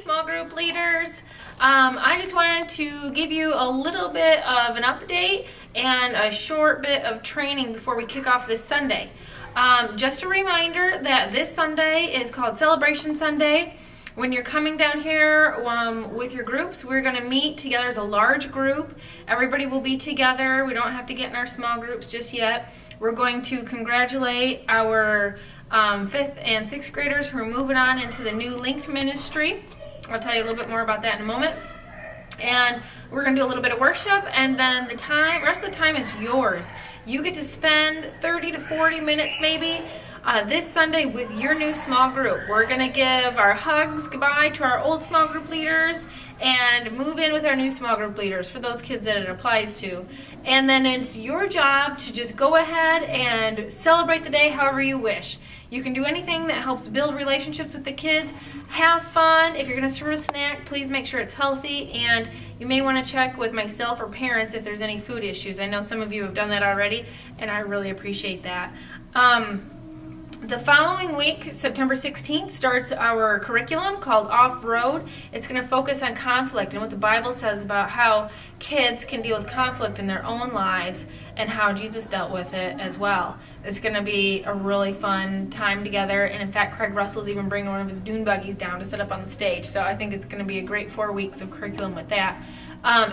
small group leaders. I just wanted to give you a little bit of an update and a short bit of training before we kick off this Sunday. Just a reminder that this Sunday is called Celebration Sunday. When you're coming down here with your groups, we're going to meet together as a large group. Everybody will be together. We don't have to get in our small groups just yet. We're going to congratulate our 5th and 6th graders who are moving on into the new Linked ministry. I'll tell you a little bit more about that in a moment. And we're going to do a little bit of worship, and then the rest of the time is yours. You get to spend 30 to 40 minutes maybe this Sunday with your new small group. We're going to give our hugs goodbye to our old small group leaders and move in with our new small group leaders for those kids that it applies to. And then it's your job to just go ahead and celebrate the day however you wish. You can do anything that helps build relationships with the kids. Have fun. If you're going to serve a snack, please make sure it's healthy, and you may want to check with myself or parents if there's any food issues. I know some of you have done that already, and I really appreciate that. The following week, September 16th, starts our curriculum called Off-Road. It's going to focus on conflict and what the Bible says about how kids can deal with conflict in their own lives and how Jesus dealt with it as well. It's going to be a really fun time together, and in fact, Craig Russell's even bringing one of his dune buggies down to set up on the stage, so I think it's going to be a great 4 weeks of curriculum with that.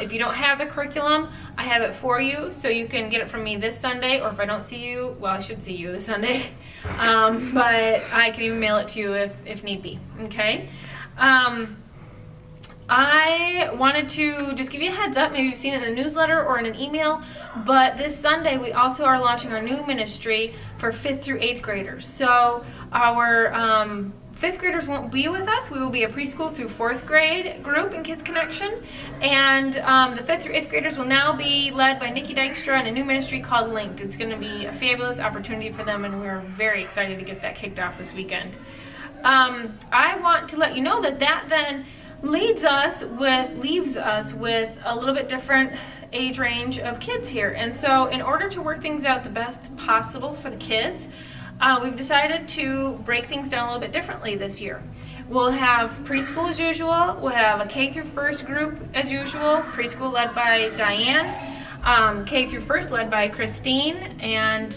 If you don't have the curriculum, I have it for you, so you can get it from me this Sunday, or if I don't see you, well, I should see you this Sunday, but I can even mail it to you if need be, okay? I wanted to just give you a heads up. Maybe you've seen it in a newsletter or in an email, but this Sunday we also are launching our new ministry for 5th through 8th graders. So our 5th graders won't be with us. We will be a preschool through 4th grade group in Kids Connection, and the 5th through 8th graders will now be led by Nikki Dykstra in a new ministry called Linked. It's going to be a fabulous opportunity for them, and we're very excited to get that kicked off this weekend. I want to let you know that then leaves us with a little bit different age range of kids here. And so in order to work things out the best possible for the kids, we've decided to break things down a little bit differently this year. We'll have preschool as usual. We'll have a K through 1st group as usual. Preschool led by Diane. K through 1st led by Christine. And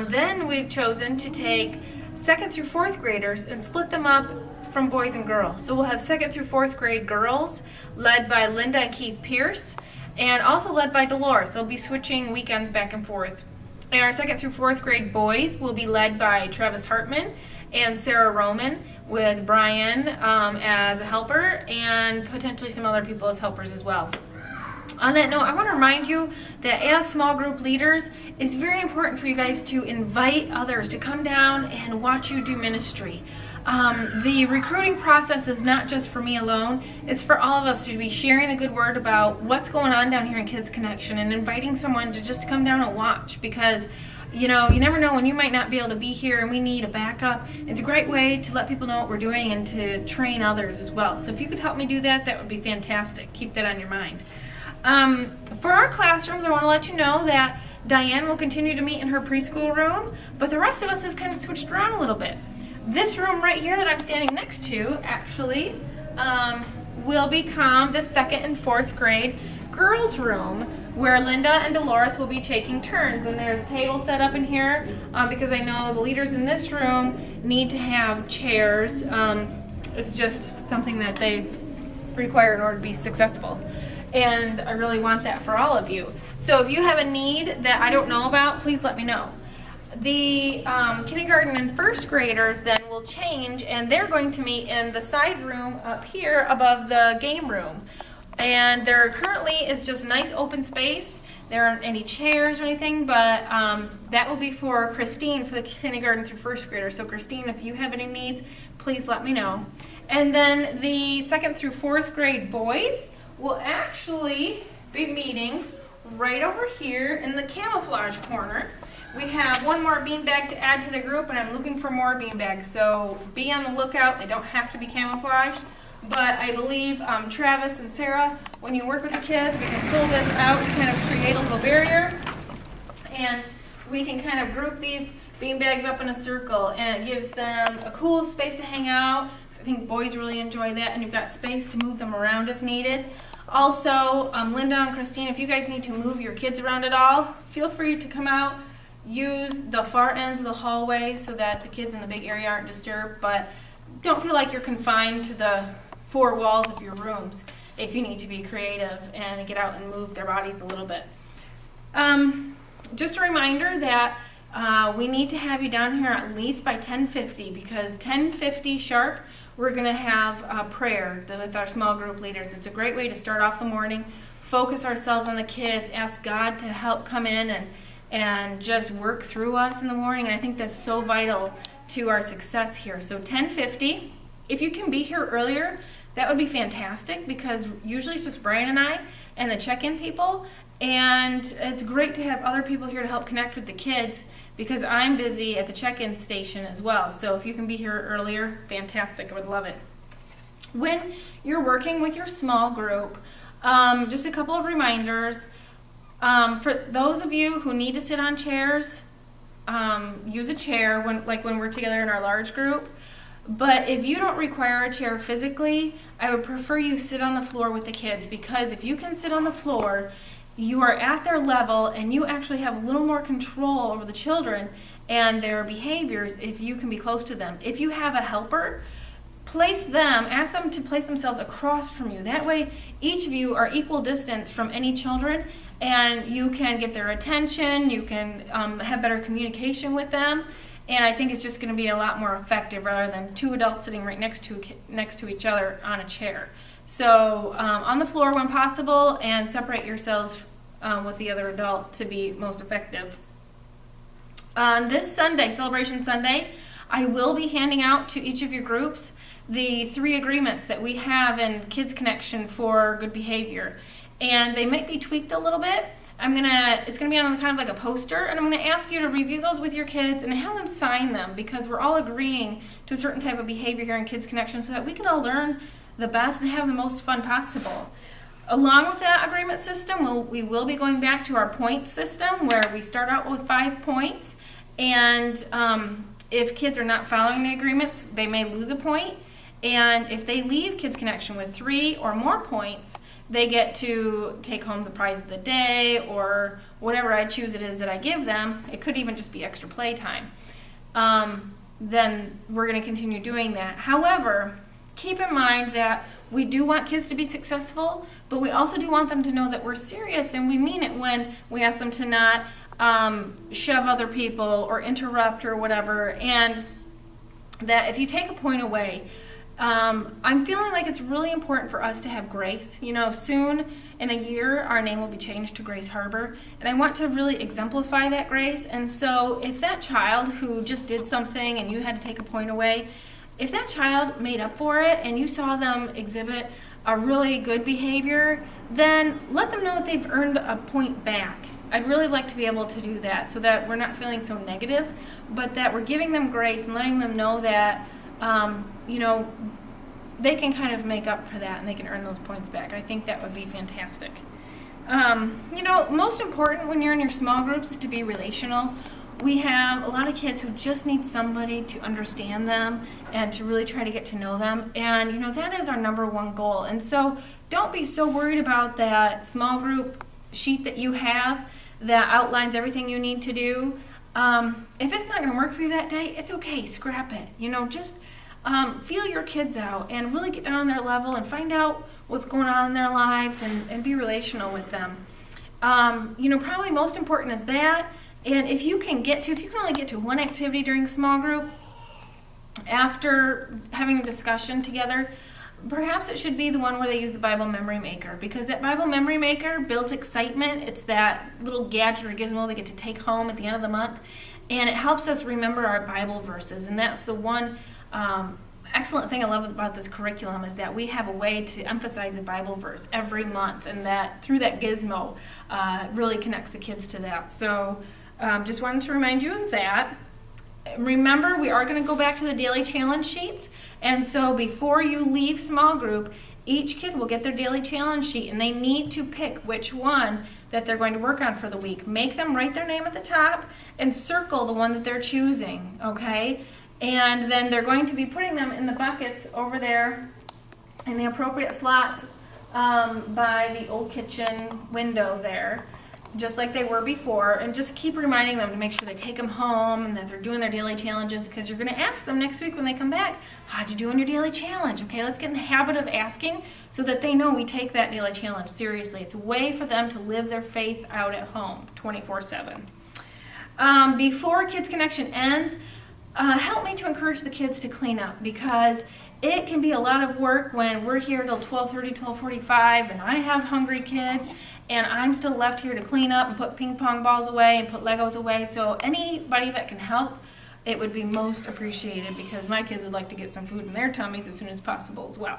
then we've chosen to take 2nd through 4th graders and split them up from boys and girls. So we'll have 2nd through 4th grade girls led by Linda and Keith Pierce, and also led by Dolores. They'll be switching weekends back and forth. And our 2nd through 4th grade boys will be led by Travis Hartman and Sarah Roman, with Brian as a helper and potentially some other people as helpers as well. On that note, I want to remind you that as small group leaders, it's very important for you guys to invite others to come down and watch you do ministry. The recruiting process is not just for me alone. It's for all of us to be sharing the good word about what's going on down here in Kids Connection and inviting someone to just come down and watch, because you never know when you might not be able to be here and we need a backup. It's a great way to let people know what we're doing and to train others as well. So if you could help me do that, that would be fantastic. Keep that on your mind. For our classrooms, I want to let you know that Diane will continue to meet in her preschool room, but the rest of us have kind of switched around a little bit. This room right here that I'm standing next to actually will become the 2nd and 4th grade girls' room, where Linda and Dolores will be taking turns. And there's a table set up in here because I know the leaders in this room need to have chairs. It's just something that they require in order to be successful. And I really want that for all of you. So if you have a need that I don't know about, please let me know. The kindergarten and 1st graders then will change, and they're going to meet in the side room up here above the game room. And there currently is just nice open space. There aren't any chairs or anything, but that will be for Christine for the kindergarten through 1st graders. So Christine, if you have any needs, please let me know. And then the 2nd through 4th grade boys will actually be meeting right over here in the camouflage corner. We have one more beanbag to add to the group, and I'm looking for more beanbags, so be on the lookout. They don't have to be camouflaged, but I believe Travis and Sarah, when you work with the kids, we can pull this out and kind of create a little barrier, and we can kind of group these beanbags up in a circle, and it gives them a cool space to hang out, I think boys really enjoy that, and you've got space to move them around if needed. Also, Linda and Christine, if you guys need to move your kids around at all, feel free to come out, use the far ends of the hallway so that the kids in the big area aren't disturbed, but don't feel like you're confined to the four walls of your rooms if you need to be creative and get out and move their bodies a little bit. Just a reminder that we need to have you down here at least by 10:50, because 10:50 sharp we're going to have a prayer with our small group leaders. It's a great way to start off the morning, focus ourselves on the kids, ask God to help come in and just work through us in the morning. And I think that's so vital to our success here. So 10:50, if you can be here earlier, that would be fantastic, because usually it's just Brian and I and the check-in people, and it's great to have other people here to help connect with the kids, because I'm busy at the check-in station as well. So if you can be here earlier, fantastic. I would love it. When you're working with your small group, just a couple of reminders. For those of you who need to sit on chairs, use a chair when we're together in our large group. But if you don't require a chair physically, I would prefer you sit on the floor with the kids, because if you can sit on the floor, you are at their level and you actually have a little more control over the children and their behaviors if you can be close to them. If you have a helper, ask them to place themselves across from you. That way, each of you are equal distance from any children, and you can get their attention, you can have better communication with them, and I think it's just going to be a lot more effective rather than two adults sitting right next to each other on a chair. So on the floor when possible, and separate yourselves with the other adult to be most effective. On this Sunday, Celebration Sunday, I will be handing out to each of your groups the 3 agreements that we have in Kids Connection for good behavior. And they might be tweaked a little bit. It's gonna be on kind of like a poster, and I'm gonna ask you to review those with your kids and have them sign them, because we're all agreeing to a certain type of behavior here in Kids Connection so that we can all learn the best and have the most fun possible. Along with that agreement system, we will be going back to our point system, where we start out with 5 points, and if kids are not following the agreements, they may lose a point. And if they leave Kids Connection with 3 or more points, they get to take home the prize of the day, or whatever I choose it is that I give them. It could even just be extra playtime. Then we're going to continue doing that. However, keep in mind that we do want kids to be successful, but we also do want them to know that we're serious and we mean it when we ask them to not shove other people or interrupt or whatever. And that if you take a point away, I'm feeling like it's really important for us to have grace. You know, soon in a year, our name will be changed to Grace Harbor, and I want to really exemplify that grace. And so if that child who just did something and you had to take a point away, if that child made up for it and you saw them exhibit a really good behavior, then let them know that they've earned a point back. I'd really like to be able to do that so that we're not feeling so negative, but that we're giving them grace and letting them know that they can kind of make up for that and they can earn those points back. I think that would be fantastic. Most important when you're in your small groups is to be relational. We have a lot of kids who just need somebody to understand them and to really try to get to know them. And, that is our number one goal. And so don't be so worried about that small group sheet that you have that outlines everything you need to do. If it's not going to work for you that day, it's okay. Scrap it. Just feel your kids out and really get down on their level and find out what's going on in their lives and be relational with them. Probably most important is that. And if you can only get to one activity during small group after having a discussion together, perhaps it should be the one where they use the Bible Memory Maker, because that Bible Memory Maker builds excitement. It's that little gadget or gizmo they get to take home at the end of the month, and it helps us remember our Bible verses. And that's the one excellent thing I love about this curriculum, is that we have a way to emphasize a Bible verse every month, and that through that gizmo really connects the kids to that. So just wanted to remind you of that. Remember, we are going to go back to the daily challenge sheets, and so before you leave small group, each kid will get their daily challenge sheet, and they need to pick which one that they're going to work on for the week. Make them write their name at the top and circle the one that they're choosing, okay? And then they're going to be putting them in the buckets over there in the appropriate slots by the old kitchen window there, just like they were before. And just keep reminding them to make sure they take them home and that they're doing their daily challenges, because you're going to ask them next week when they come back, how'd you do in your daily challenge? Okay, let's get in the habit of asking so that they know we take that daily challenge seriously. It's a way for them to live their faith out at home 24/7. Before Kids Connection ends, help me to encourage the kids to clean up, because it can be a lot of work when we're here till 12:30, 12:45, and I have hungry kids, and I'm still left here to clean up and put ping pong balls away and put Legos away. So anybody that can help, it would be most appreciated, because my kids would like to get some food in their tummies as soon as possible as well.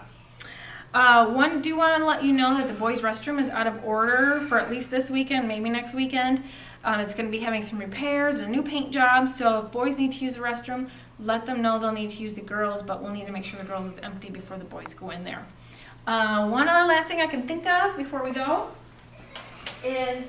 Do want to let you know that the boys' restroom is out of order for at least this weekend, maybe next weekend. It's going to be having some repairs and a new paint job, so if boys need to use the restroom, let them know they'll need to use the girls, but we'll need to make sure the girls is empty before the boys go in there. One other last thing I can think of before we go is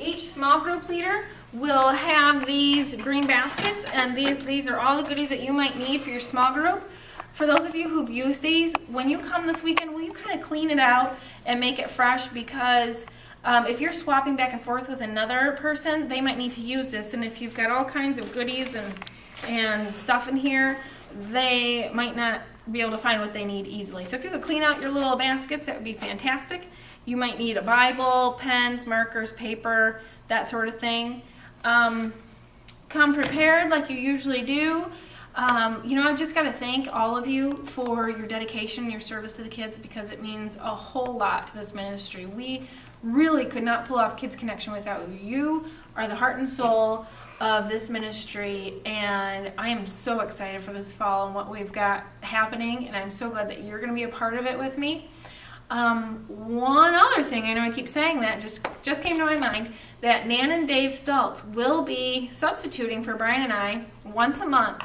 each small group leader will have these green baskets, and these are all the goodies that you might need for your small group. For those of you who've used these, when you come this weekend, will you kind of clean it out and make it fresh, because if you're swapping back and forth with another person, they might need to use this, and if you've got all kinds of goodies and stuff in here, they might not be able to find what they need easily. So if you could clean out your little baskets, that would be fantastic. You might need a Bible, pens, markers, paper, that sort of thing. Come prepared like you usually do. I've just got to thank all of you for your dedication, your service to the kids, because it means a whole lot to this ministry. We really could not pull off Kids Connection without you. You are the heart and soul of this ministry, and I am so excited for this fall and what we've got happening, and I'm so glad that you're going to be a part of it with me. One other thing, I know I keep saying that, just came to my mind, that Nan and Dave Stultz will be substituting for Brian and I once a month.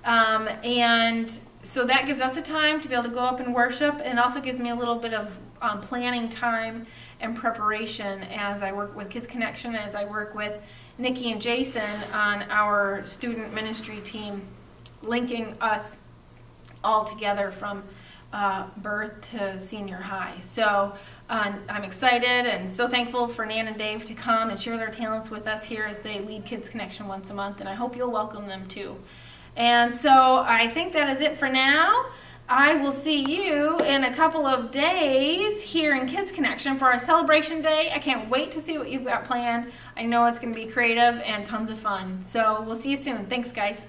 And so that gives us a time to be able to go up and worship, and it also gives me a little bit of planning time and preparation as I work with Kids Connection, as I work with Nikki and Jason on our student ministry team, linking us all together from birth to senior high. So I'm excited and so thankful for Nan and Dave to come and share their talents with us here as they lead Kids Connection once a month, and I hope you'll welcome them too. And so I think that is it for now. I will see you in a couple of days here in Kids Connection for our celebration day. I can't wait to see what you've got planned. I know it's going to be creative and tons of fun. So we'll see you soon. Thanks, guys.